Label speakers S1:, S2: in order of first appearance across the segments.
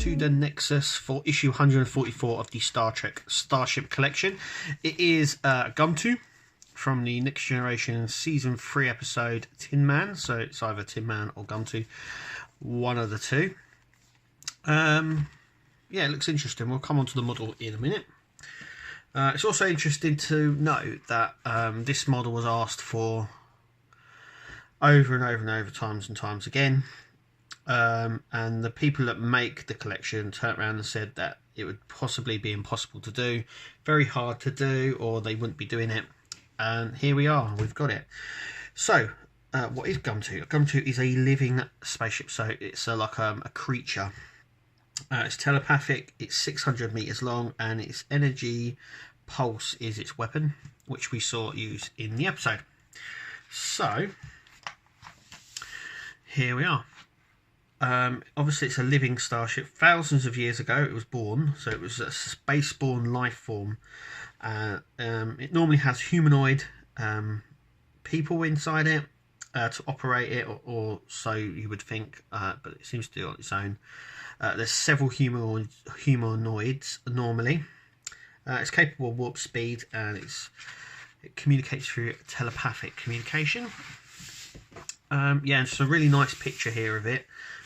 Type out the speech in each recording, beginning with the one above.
S1: to the Nexus for issue 144 of the Star Trek Starship collection. It is Gomtuu from the Next Generation Season 3 episode Tin Man, so it's either Tin Man or Gomtuu, one of the two. Yeah, it looks interesting. We'll come on to the model in a minute. It's also interesting to note that this model was asked for over and over and over times and times again. And the people that make the collection turned around and said that it would possibly be impossible to do, very hard to do, or they wouldn't be doing it. And here we are, we've got it. So, what is Gomtuu? Gomtuu is a living spaceship, so it's like a creature. It's telepathic, it's 600 meters long, and its energy pulse is its weapon, which we saw used in the episode. So, here we are. Obviously it's a living starship. Thousands of years ago it was born, so it was a space-born life form. It normally has humanoid people inside it to operate it, or so you would think, but it seems to do it on its own. There's several humanoids normally. It's capable of warp speed, and it communicates through telepathic communication. Yeah, it's a really nice picture here of it.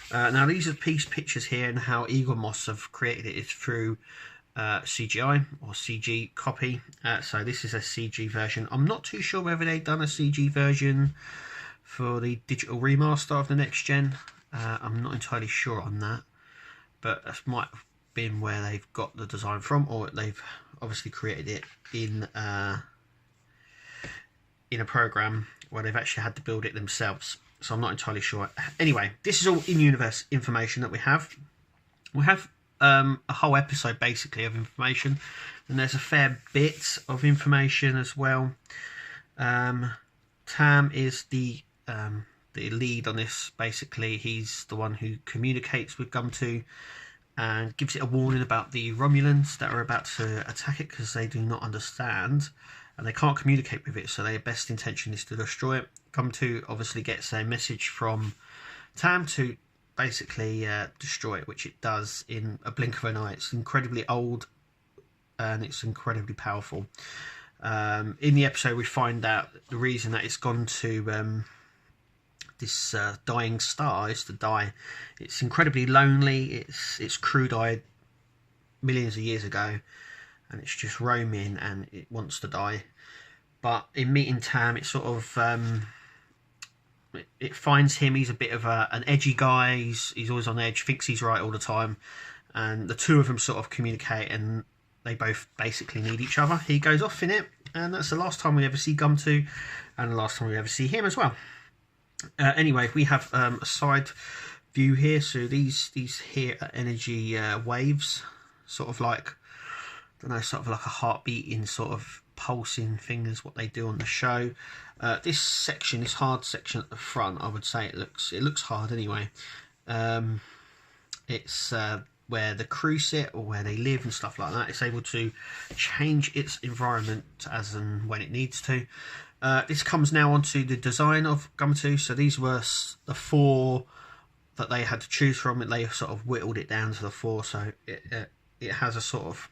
S1: Now these are pictures here, and how Egon Moss have created it is through CGI or CG copy. So this is a CG version. I'm not too sure whether they've done a CG version for the digital remaster of the next gen. I'm not entirely sure on that, but that might have been where they've got the design from, or they've obviously created it in a program where they've actually had to build it themselves. So I'm not entirely sure. Anyway, this is all in-universe information that we have. We have a whole episode basically of information, and there's a fair bit of information as well. Tam is the lead on this. Basically, he's the one who communicates with Gomtuu and gives it a warning about the Romulans that are about to attack it, because they do not understand and they can't communicate with it, so their best intention is to destroy it. Gomtuu obviously gets a message from Tam to basically destroy it, which it does in a blink of an eye. It's incredibly old and it's incredibly powerful. In the episode we find out the reason that it's gone to this dying star is to die. It's incredibly lonely. It's crude-eyed millions of years ago, and it's just roaming and it wants to die. But in meeting Tam, it sort of it finds him. He's a bit of an edgy guy. He's always on edge, thinks he's right all the time, and the two of them sort of communicate, and they both basically need each other. He goes off in it, and that's the last time we ever see Gomtuu, and the last time we ever see him as well. Anyway, we have a side view here. So these here are energy waves, sort of like, I don't know, sort of like a heartbeating sort of pulsing thing is what they do on the show. This section, this hard section at the front, I would say it looks hard anyway. It's where the crew sit or where they live and stuff like that. It's able to change its environment as and when it needs to. This comes now onto the design of Gomtuu. So these were the four that they had to choose from, and they sort of whittled it down to the four. So it has a sort of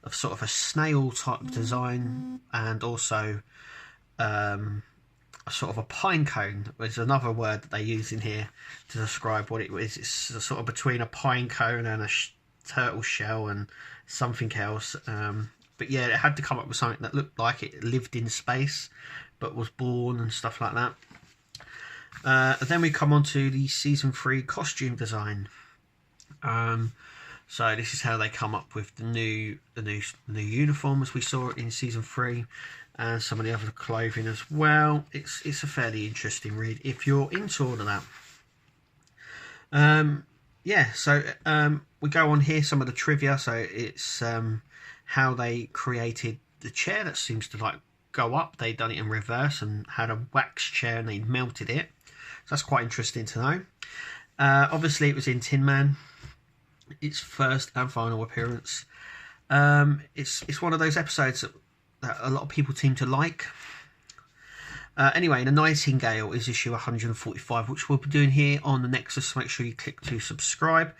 S1: a snail type design, and also a sort of a pine cone. There's another word that they use in here to describe what it is. It's sort of between a pine cone and a turtle shell and something else. But yeah, it had to come up with something that looked like it lived in space but was born and stuff like that. And then we come on to the season 3 costume design. So this is how they come up with the new uniform, as we saw it in season 3, and some of the other clothing as well. It's a fairly interesting read if you're into all of that. Yeah, so we go on here, some of the trivia. So it's how they created the chair that seems to like go up. They'd done it in reverse and had a wax chair and they melted it. So that's quite interesting to know. Obviously it was in Tin Man, its first and final appearance. It's one of those episodes that a lot of people seem to like. Anyway, the Nightingale is issue 145, which we'll be doing here on the Nexus. So make sure you click to subscribe.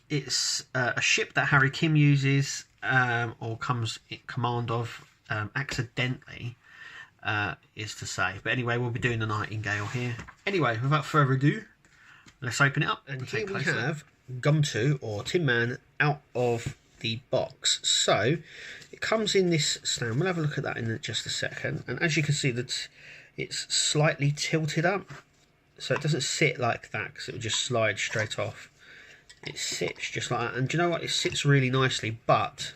S1: It's a ship that Harry Kim uses, or comes in command of, accidentally, is to say. But anyway, we'll be doing the Nightingale here. Anyway, without further ado, let's open it up. And here we have Gomtuu, or Tin Man, out of the box. So it comes in this stand. We'll have a look at that in just a second. And as you can see, that it's slightly tilted up, so it doesn't sit like that, because it will just slide straight off. It sits just like that, and do you know what? It sits really nicely, but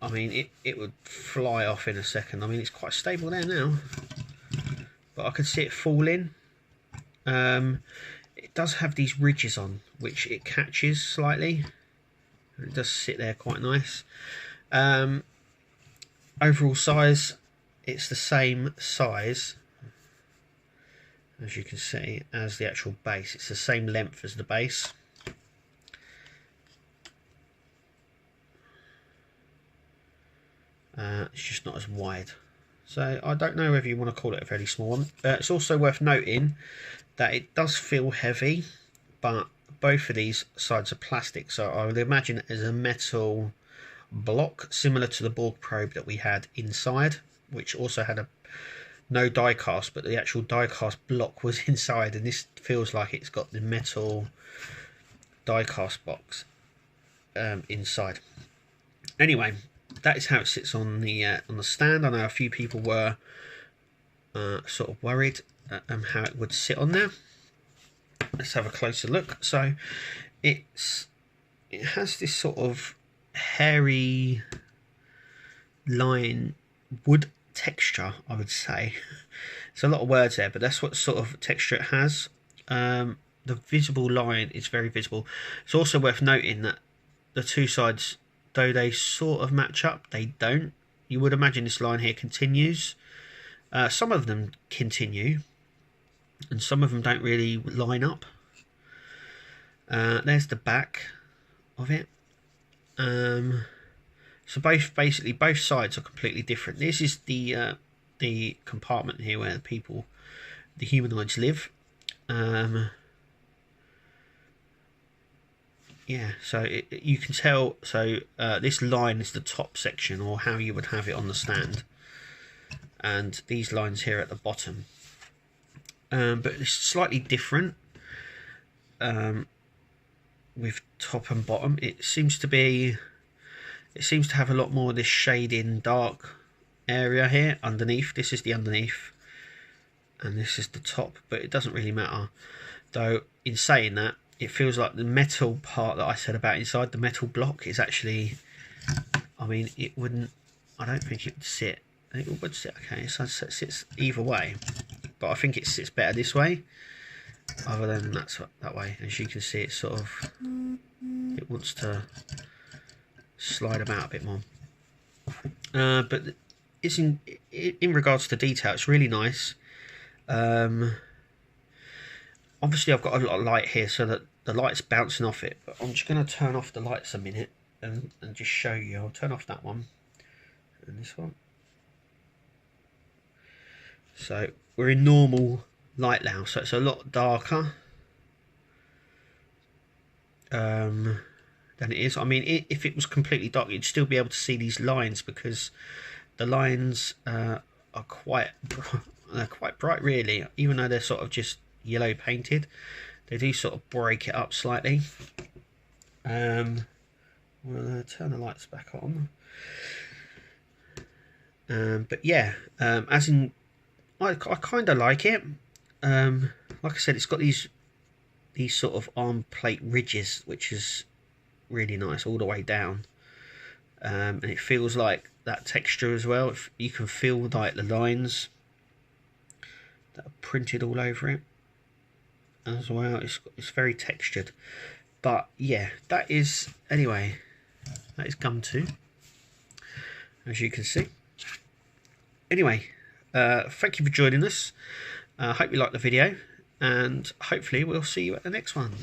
S1: I mean, it would fly off in a second. I mean, it's quite stable there now, but I could see it fall in. It does have these ridges on, which it catches slightly. It does sit there quite nice. Overall size, it's the same size, as you can see, as the actual base. It's the same length as the base. It's just not as wide. So I don't know whether you want to call it a very small one. It's also worth noting that it does feel heavy, but both of these sides are plastic, so I would imagine it is a metal block similar to the Borg probe that we had inside, which also had no die cast, but the actual die cast block was inside, and this feels like it's got the metal die cast box inside. Anyway, that is how it sits on the stand. I know a few people were sort of worried how it would sit on there. Let's have a closer look. So it has this sort of hairy line wood texture, I would say. It's a lot of words there, but that's what sort of texture it has. The visible line is very visible. It's also worth noting that the two sides, though they sort of match up, they don't. You would imagine this line here continues. Some of them continue, and some of them don't really line up. There's the back of it. So basically both sides are completely different. This is the compartment here where the humanoids live. Yeah, so you can tell. So this line is the top section, or how you would have it on the stand, and these lines here at the bottom. But it's slightly different with top and bottom. It seems to have a lot more of this shading dark area here underneath. This is the underneath, and this is the top, but it doesn't really matter. Though in saying that, it feels like the metal part that I said about inside, the metal block, is actually, I mean, it wouldn't, I don't think it would sit. It would sit okay, so it sits either way, but I think it sits better this way other than that way. As you can see, it's sort of, it wants to slide about a bit more. But it's in regards to detail, it's really nice. Obviously I've got a lot of light here, so that the light's bouncing off it, but I'm just going to turn off the lights a minute and just show you. I'll turn off that one and this one. So we're in normal light now, so it's a lot darker than it is. I mean, if it was completely dark, you'd still be able to see these lines, because the lines are quite bright, really, even though they're sort of just yellow painted. They do sort of break it up slightly. We'll turn the lights back on. But yeah, as in, I kind of like it. Like I said, it's got these sort of arm plate ridges, which is really nice all the way down. And it feels like that texture as well. You can feel like the lines that are printed all over it as well. It's very textured. But yeah, that is, anyway, that is Gomtuu, as you can see. Anyway, thank you for joining us. I hope you liked the video, and hopefully we'll see you at the next one.